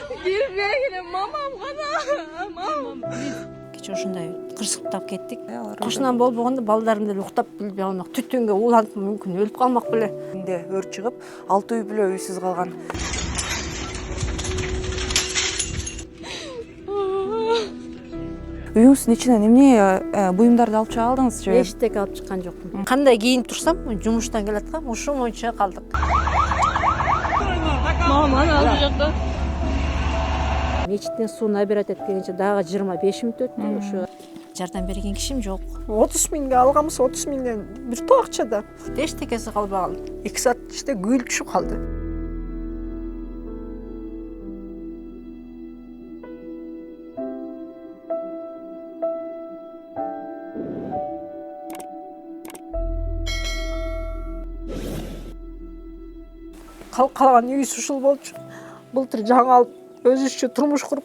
Келбегиле мамам гана. Мамам. Кече ушундай кырсыктап кеттик. Кошунан болбогондо балдарым деле уктап билбей калмак. Түтүнгө уланып мүмкүн өлүп калмак беле. Энди өрт чыгып, 6 үй бүлө үйсүз калган. Үйүңүздүн ичинен эмне буюмдарды алып чыга алдыңыз же? Эчтеке алып чыккан жокмун. Кандай кийинип турсам, жумуштан келаткам, ушул боюнча калдык. Мамам алып жакта. Мечиттен суу набирать эткенче дагы 25 мүнөт өттү. Ошо жардам берген кишим жок. 30 миңге алганбыз, 30 миңден бир топ акчада. Эчтекеси калбаган. 2 саат ичинде күйүлүп түшүп калды. Калган үйүбүз ушул болчу. Былтыр жаңы алып, өзүбүзчө турмуш куруп,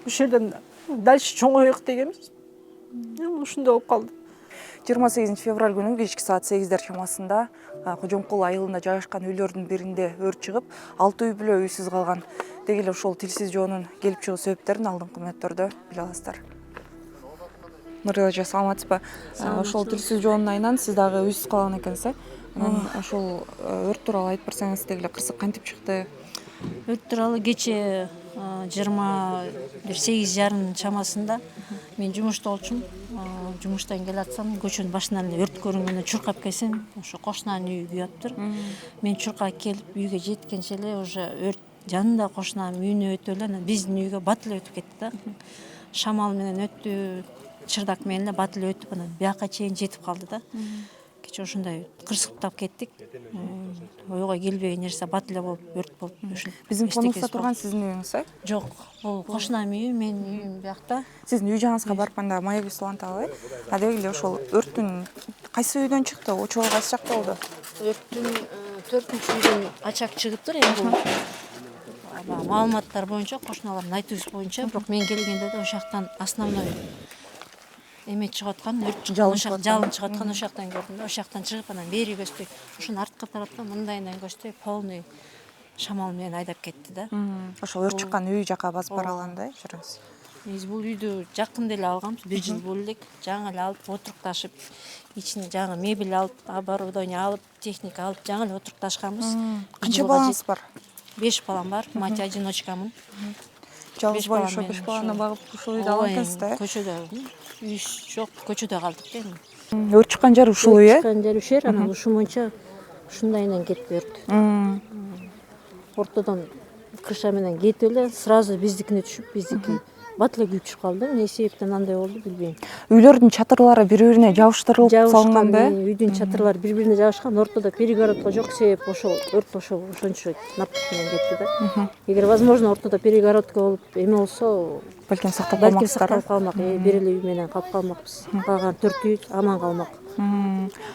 ушул жерден дальше чоңоёк дегенбиз. Ушундай болуп калды. 28 февраль күнү кечки саат 8 чамасында Кожомкул айылында жайгашкан үйлөрдүн биринде өрт чыгып, 6 үй бүлө үйсүз калган. Деги эле ошол тилсиз жоонун келип чыгуу себептерин алдыңкы мүнөттөрдө биле аласыздар. Нурила эже, саламатсызбы? Ошол тилсиз жоонун айынан сиз дагы үйсүз калган экенсиз. Ошол өрт тууралуу айтып берсеңиз, деги эле кырсык кантип чыкты? Өрт тууралуу кече 28:30 чамасында мен жумушта болчумун. Жумуштан келатсам, көчөнүн башынан өрт көрүнгөндө чуркап келсем, ошо кошунанын үйү күйөптүр. Мен чуркап келип үйгө жеткенче эле уже өрт жанында кошунанын үйүнө өтүп эле биздин үйгө бат эле өтүп кетти да. Шамал менен өттү, чырдак менен эле бат эле өтүп анан бияка чейин жетип калды да. Кече ошондой кырсыктап кеттик. Ойго келбеген нерсе бат эле болуп, өрт болуп. Биздин фонубузда турган сиздин үйүңүз, э? Жок, бул кошунанын үйү, менин үйүм биякта. Сиздин үй жагыңызга барып анда маегибизди уланталы. Деги эле ошол өрттүн кайсы үйдөн чыкты? Очогу кайсы жакта болду? Өрттүн 4-үйдөн ачак чыгыптыр. Эми бул маалыматтар боюнча, кошуналардын айтуусу боюнча, бирок мен келгенде да ошол жактан основной эме чыгып аткан, өрт жалын чыгып аткан ошол жактан көрдүм да. Ошол жактан чыгып анан бери көздөй, ошонун арткы тараптан мындайынан көздөй полный шамал менен айдап кетти да. Ошол өрт чыккан үй жака басып бара алгандай жүрүңүз. Биз бул үйдү жакын деле алганбыз, 1 жыл болду элек. Жаңы эле алып отурукташып, ичине жаңы мебель алып, оборудование алып, техника алып, жаңы эле отурукташканбыз. Канча балаңыз бар? 5 балам бар, мать одиночкамын. Жалгыз боюш 5 баланы багып ушул үйдө алган экенсиз да? Көчөдө үй жок, көчөдө калдык да эми. Өрт чыккан жер ушул үй, э? Чыккан жер ушер, анан ушул боюнча ушундайынан кетти өрт. Ортодон крыша менен кетип эле сразу биздикине түшүп, биздики бат эле күйүп чыгып калды. Эмне себептен андай болду билбейм. Үйлөрдүн чатырлары бири-бирине жабыштырылып салынган бе? Үйдүн чатырлары бири-бирине жабышкан, ортодо перегородка жок, себеп ошол өрт ошончо напык менен кетти да. Эгер возможно ортодо перегородка болуп эме болсо, Балким сактап калмак, бир эле үй менен калып калмакпыз. Калган 4 үй аман калмак.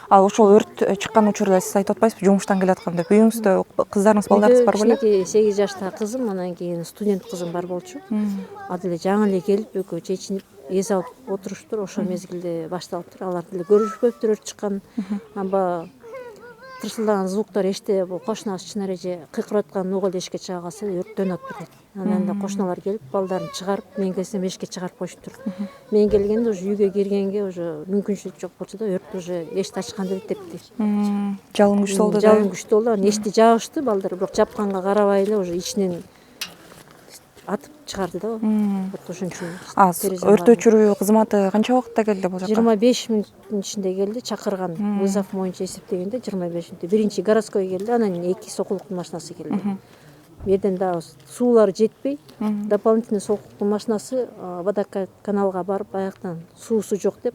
Ал ошол өрт чыккан учурда сиз айтып атпайсызбы, жумуштан келаткам деп. Үйүңүздө кыздарыңыз, балдарыңыз бар беле? 8 жаштагы кызым, анан кийин студент кызым бар болчу. Ал деле жаңы эле келип, экөө чечинип, эс алып отуруштур. Ошол мезгилде башталыптыр. Алар деле көрүшпөптүр өрт чыккан. Баягы тырсылдаган звуктар эште, бул кошунабыз чын эреже кыйкырып атканын угуп эле эшикке чыга калса, өрттөнүп атыптыр. Анан да кошуналар келип, балдарын чыгарып, мен келсем эшикке чыгарып коюшуптур. Мен келгенде уже үйгө киргенге уже мүмкүнчүлүк жок болчу да, өрт уже эшикти ачкан эле депти. Жалын күчтүү болду да. Жалын күчтүү болду. Анан эшикти жабышты балдар, бирок жапканга карабай эле уже ичинен атып чыгарды да. Вот ошончо. Өрт өчүрүү кызматы канча убакытта келди бул жака? 25 мүнөттүн ичинде келди, чакырган. Вызов боюнча эсептегенде 25 мүнөттө. Биринчи городской келди, анан 2 сокулуктун машинасы келди. Бу жерден дагы суулар жетпей, дополнительный сокулуктун машинасы водоканалга барып, аяктан суусу жок деп,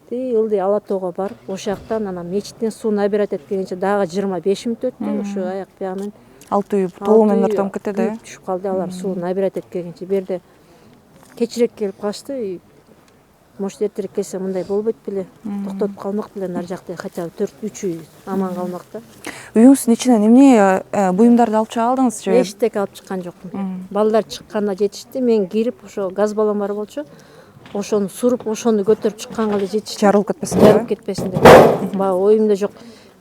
ылдый ала тоого барып, ошол жактан анан мечиттен суу набирать эткенче дагы 25 мүнөт өттү. Ошо аяк биягынан 6 үй толугу менен өрттөнүп кетти да. Түшүп калды, алар суу набирать эткенче. Бу жерде кечирээк келип калышты. Может, эртерээк келсе мындай болбойт беле. Токтотуп калмак беле ар жакта, хотя бы 4-3 үй аман калмак да. Үйүңүздүн ичинен эмне буюмдарды алып чыга алдыңыз же? Эчтеке алып чыккан жокмун. Балдар чыкканда жетишти. Мен кирип, ошо газ баллон бар болчу. Ошону суруп, ошону көтөрүп чыкканга эле жетишти. Жарылып кетпесин Жарылып кетпесин деп. Баягы оюмда жок.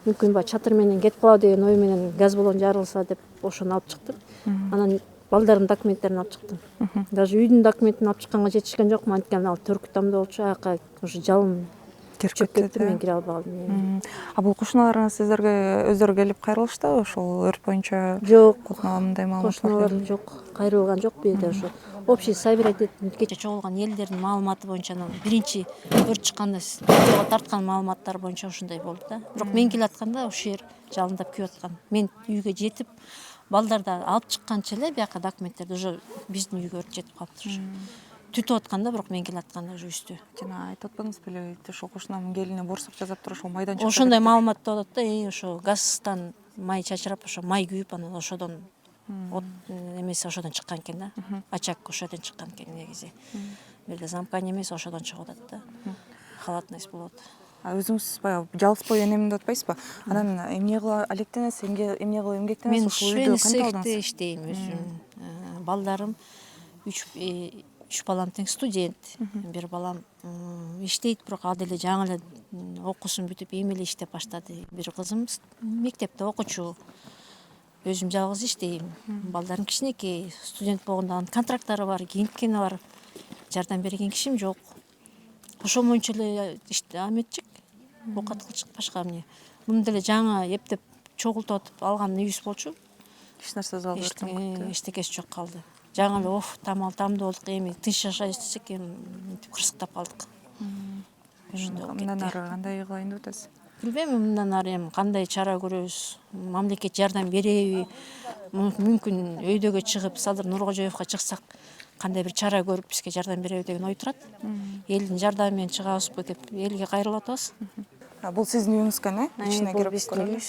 Мүмкүн чатыр менен кетип калабы деген ой менен газ баллон жарылса деп ошону алып чыктым. Анан балдардын документтерин алып чыктым. Даже үйдүн документин алып чыкканга жетишкен жокмун, анткени ал Түркүтамда болчу, аяка уже жалын чөп кетти, мен кире албадым. А бул кошуналарыңыз сиздерге өздөрү келип кайрылыштыбы ошол өрт боюнча? Жок, Мындай маалымат кошуналар жок, кайрылган жок бу жерде. Ошо общий собирать кече чогулган элдердин маалыматы боюнча биринчи өрт чыкканда видеого тарткан маалыматтар боюнча ушундай болду да. Бирок мен келатканда ушул жер жалындап күйүп аткан. Мен үйгө жетип, балдарды алып чыкканча эле бияка документтерди уже биздин үйгө өрт жетип калыптыр уже. Түтүп атканда, бирок мен келатканда уже үстү. Жана айтып атпадыңыз беле, ошол кошунамдын келине борсок жасап туруп ошол майданчыкта. Ошондой маалымат болот да, ошо газдан май чачырап, ошо май күйүп, анан ошодон от эмеси ошодон чыккан экен да. Очаг ошодон чыккан экен негизи. Бул жерде замкание эмес, ошодон чыгып атат да. Халатность болот. Өзүңүз баягы жалгыз бой энемин деп атпайсызбы? Анан эмне кылып алектенесиз, эмне кылып эмгектенесиз? Мен Ушул үйдө кантип цехте алдыңыз? иштейм өзүм. Балдарым 3 балам тең студент. Бир балам иштейт, бирок ал деле жаңы эле окуусун бүтүп эми эле иштеп баштады. Бир кызым мектепте окучу. Өзүм жалгыз иштейм. Балдарым кичинекей, студент болгондо анын контракттары бар, кийинткени бар. Жардам берген кишим жок. Ошол боюнча эле аметчик, оокат кылчык, башка эмне. Муну деле жаңы эптеп чогултуп атып алган үйүбүз болчу. Эч нерсе калды. Эчтекеси жок калды. Жаңы эле тамал-тамды болдук, эми тынч жашайбыз десек, эми кырсыктап калдык. Мындан ары кандай кылайын деп атасыз? Билбейм, мындан ары эми кандай чара көрөбүз? Мамлекет жардам береби? Мүмкүн өйдөгө чыгып, Садыр Нуркожоевго чыксак, кандай бир чара көрүп бизге жардам береби деген ой турат. Элдин жардамы менен чыгабызбы деп элге кайрылып атабыз. Бул сиздин үйүңүз экен, ичине кирип көрөлү.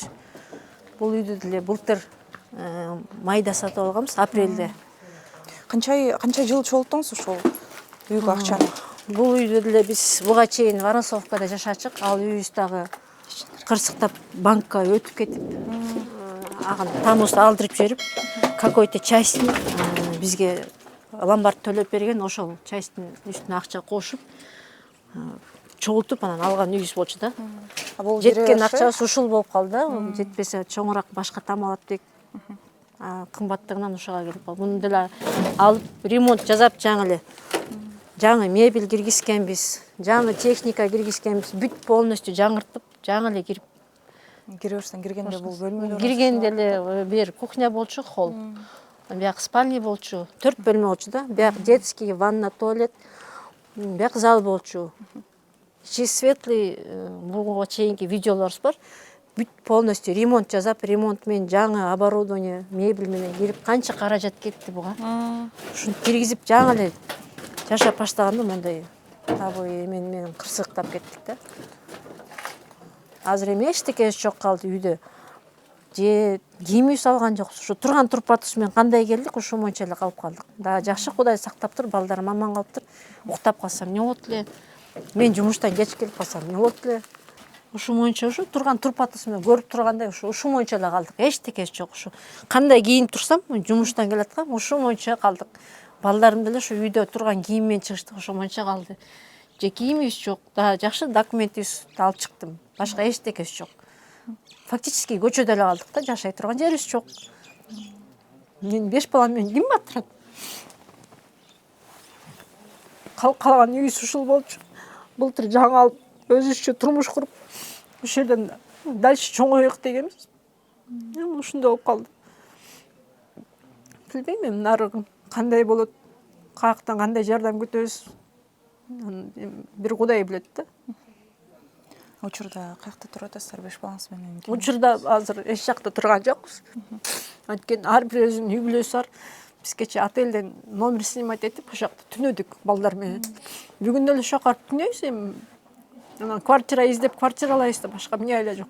Бул үйдү деле былтыр майда сатып алганбыз, апрелде. Канча жыл чогулттуңуз ушул үйгө акчаны? Бул үйдө деле биз буга чейин Воронцовкада жашачык. Ал үйүбүз дагы кырсыктап банкка өтүп кетип, ага тамузда алдырып жиберип, какой-то частьын бизге ломбард төлөп берген, ошол частьтын үстүнө акча кошуп, чогултуп анан алган үйүбүз болчу да. Жеткен акчабыз ушул болуп калды. Жетпесе чоңураак башка там алат дек. Кымбаттыгынан ушуга келип калды. Муну деле алып ремонт жасап жаңы мебель киргизгенбиз, жаңы техника киргизгенбиз, бүт полностью жаңыртып, жаңы эле кирип. Кире берсең киргенде бул бөлмөлөр. Киргенде эле бир кухня болчу, холл. Бияк спальня болчу, 4 бөлмө болчу да. Бияк детский, ванна, туалет, бияк зал болчу. Ичи светлый, буга чейинки видеолорубуз бар. Бүт полностью ремонт жасап, ремонт менен жаңы оборудование, мебель менен кирип, канча каражат кетти буга. Ушуну киргизип жаңы эле жашап баштаганда мондай табой менен кырсыктап кеттик да. Азыр эми эчтекеси жок калды үйдө. Же кийимибиз алган жокпуз. Ушу турган турпатыбыз менен кандай келдик, ошол боюнча эле калып калдык. Да жакшы, Кудай сактап тур, балдарым аман калыптыр. Уктап калсам эмне болот эле? Мен жумуштан кеч келип калсам эмне болот эле? Ушул боюнча ушу турган турпатыбыз менен көрүп тургандай ушул боюнча эле калдык. Эчтекеси жок. Ушу кандай кийинип турсам, жумуштан келаткам, ушул боюнча калдык. Балдарым деле ушу үйдө турган кийим менен чыгыштык, ошол боюнча калды. Же кийимибиз жок, да жакшы документибизди алып чыктым. Башка эчтекеси жок. Фактически көчөдө эле калдык да, жашай турган жерибиз жок. Мен 5 балам менен ким батырат? Калган үйүбүз ушул болчу. Былтыр жаңы алып, өзүбүзчө турмуш куруп, ушул жерден дальше чоңоёк дегенбиз. Эми ушундай болуп калды. Билбейм эми нарыгы кандай болот, каяктан кандай жардам күтөбүз. Бир Кудай билет да. Учурда каякта туруп атасыздар 5 балаңыз менен? Учурда азыр эч жакта турган жокпуз. Анткени ар бир өзүнүн үй бүлөсү бар. Биз кече отелден номер снимать этип, ошол жакта түнөдүк балдар менен. Бүгүн эле ошол жака түнөйбүз эми. Анан квартира издеп квартиралайбыз да, башка эмне эле жок.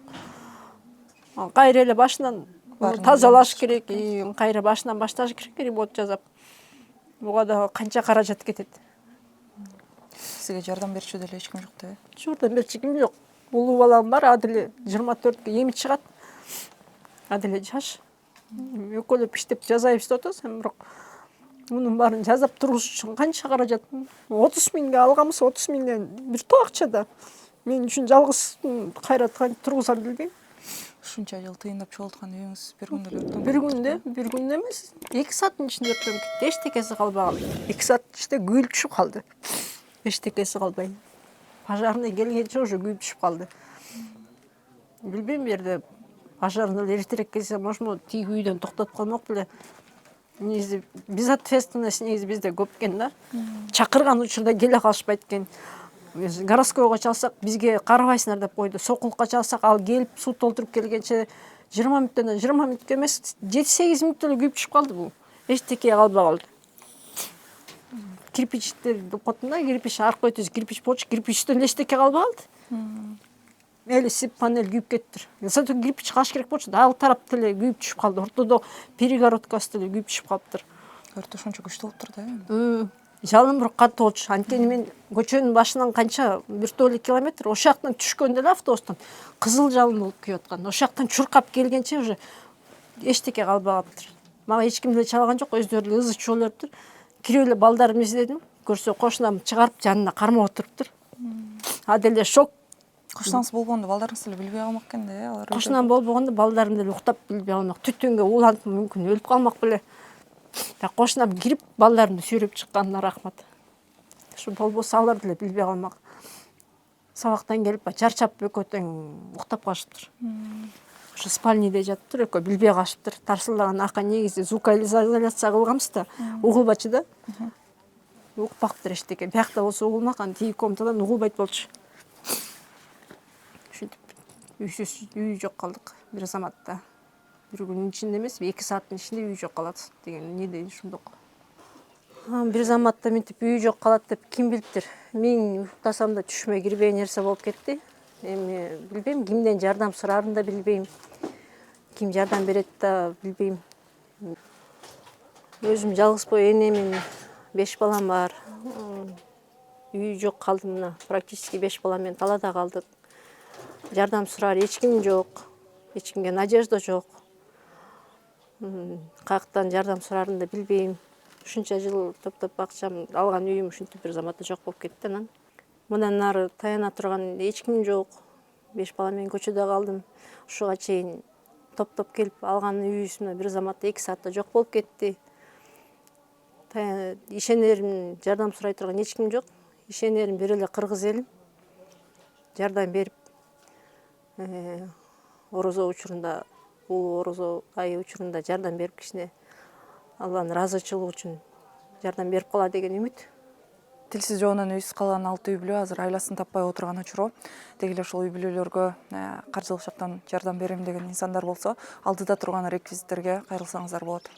Кайра эле башынан тазалаш керек, кайра башынан башташ керек, ремонт жасап. Буга да канча каражат кетет. Сизге жардам берчү деле эч ким жок да? Жардам берчү ким жок. Улуу балам бар, аделе 24-кө эми чыгат. Аделе жаш. Экөөлөп иштеп жасайбыз деп атабыз, бирок мунун баарын жасап тургуз үчүн канча каражат? 30 миңге алганбыз, 30 миңден бир топ акча да. Мен үчүн жалгыз кайра тургузам билбейм. Ушунча жыл тыйындап чыгып аткан үйүңүз бир күндө өрттөн бир күндө эмес, 2 сааттын ичинде өрттөнүп кетти. Эчтекеси калбаган. 2 сааттын ичинде күйүлүп түшүп калды. Эчтекеси калбай. Пожарный келгенче уже күйүп түшүп калды. Билбейм, бу жерде пожарный эртерээк келсе, может, тиги үйдөн токтотуп калмак беле. Негизи безответственность негизи бизде көп экен да. Чакырган учурда келе калышпайт экен. Городскойго чалсак, бизге карабайсыңар деп койду. Сокулукка чалсак, ал келип суу толтуруп келгенче 20 мүнөттөн 20 мүнөткө эмес, 7-8 мүнөттө эле күйүп түшүп калды бул. Эчтеке калбай калды. Кирпичтер котунда, кирпич аркы өтөсү кирпич болчу, кирпичтен эчтеке калбай калды. Эли сип панель күйүп кеттир. Зато кирпич каш керек болчу, ал тарап деле күйүп түшүп калды. Ортодо перегородкасы деле күйүп түшүп калыптыр. Өрт ошончо күчтүү болуптур да. Жалын бир катуу болчу. Анткени мен көчөнүн башынан канча 1,5 километр ошол жактан түшкөндө эле автобустан кызыл жалын болуп күйүп аткан. Ошол жактан чуркап келгенче уже эчтеке калбай калыптыр. Мага эч ким деле чалган жок, өздөрү эле ызы чуу болуптур. Кирип эле балдарымды издедим. Көрсө кошунам чыгарып жанына кармап отуруптур. А деле шок. Кошунаңыз болгондо балдарыңыз деле билбей калмак экен да, алар. Кошунам болбогондо балдарым деле уктап билбей калмак. Түтүнгө уланып мүмкүн өлүп калмак беле. Так кошунам кирип балдарымды сүйрөп чыкканына рахмат. Ушу болбосо алар деле билбей калмак. Сабактан келип чарчап экөө тең уктап калышыптыр. Ушу спальныйда жатыптыр, экөө билбей калышыптыр. Тарсылдаган ака негизи звукоизоляция кылганбыз да, угулбачы да. Укпактыр эчтеке. Биякта болсо угулмак, аны тиги комнатадан угулбайт болчу. Ушинтип үй жок калдык бир заматта. Бир күнүн ичинде эмес, 2 сааттын ичинде үй жок калат деген эмнеде ушундук. Бир заматта мынтип үй жок калат деп ким билиптир. Мен уктасам да түшүмө кирбей нерсе болуп кетти. Эми билбейм, кимден жардам сурарын да билбейм. Ким жардам берет да билбейм. Өзүм жалгыз бой энемин, 5 балам бар. Үй жок калдым мына. Практически 5 балам менен талаада калдык. Жардам сурар эч ким жок. Эч кимге надежда жок. Каяктан жардам сурарын да билбейм. Ушунча жыл топтоп акчам алган үйүм ушинтип бир заматта жок болуп кетти анан. Мындан нары таяна турган эч ким жок. 5 бала менен көчөдө калдым. Ушуга чейин топтоп келип алган үйүбүз бир заматта 2 саатта жок болуп кетти. Ишенерим, жардам сурай турган эч ким жок. Ишенерим бир эле кыргыз элим. Жардам берип, орозо учурунда, улуу орозо айы учурунда жардам берип кичине Алланын ыраазычылыгы үчүн жардам берип калат деген үмүт. Тилсиз жоонун үйсүз калган 6 үй бүлө азыр айласын таппай отурган учуру. Деги эле ошол үй бүлөлөргө каржылык жактан жардам берем деген инсандар болсо, алдыда турган реквизиттерге кайрылсаңыздар болот.